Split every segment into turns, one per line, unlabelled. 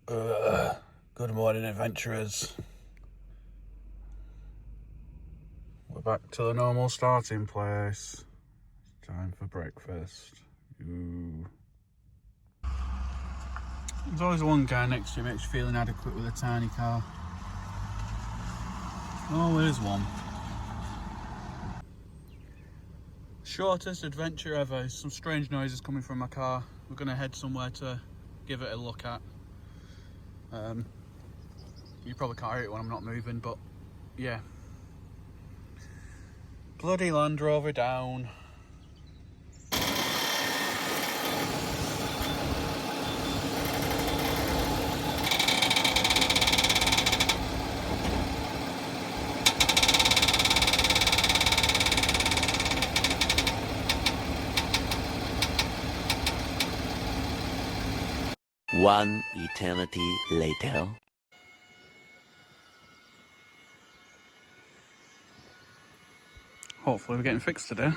Good morning, adventurers. We're back to the normal starting place. It's time for breakfast. Ooh. There's always one guy next to you makes you feel inadequate with a tiny car. Always one. Shortest adventure ever. Some strange noises coming from my car. We're going to head somewhere to give it a look at. You probably can't hear it when I'm not moving, but yeah. Bloody Land Rover down.
One eternity later.
Hopefully we're getting fixed today.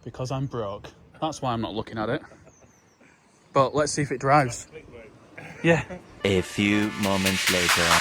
Because I'm broke. That's why I'm not looking at it. But let's see if it drives. Yeah.
A few moments later.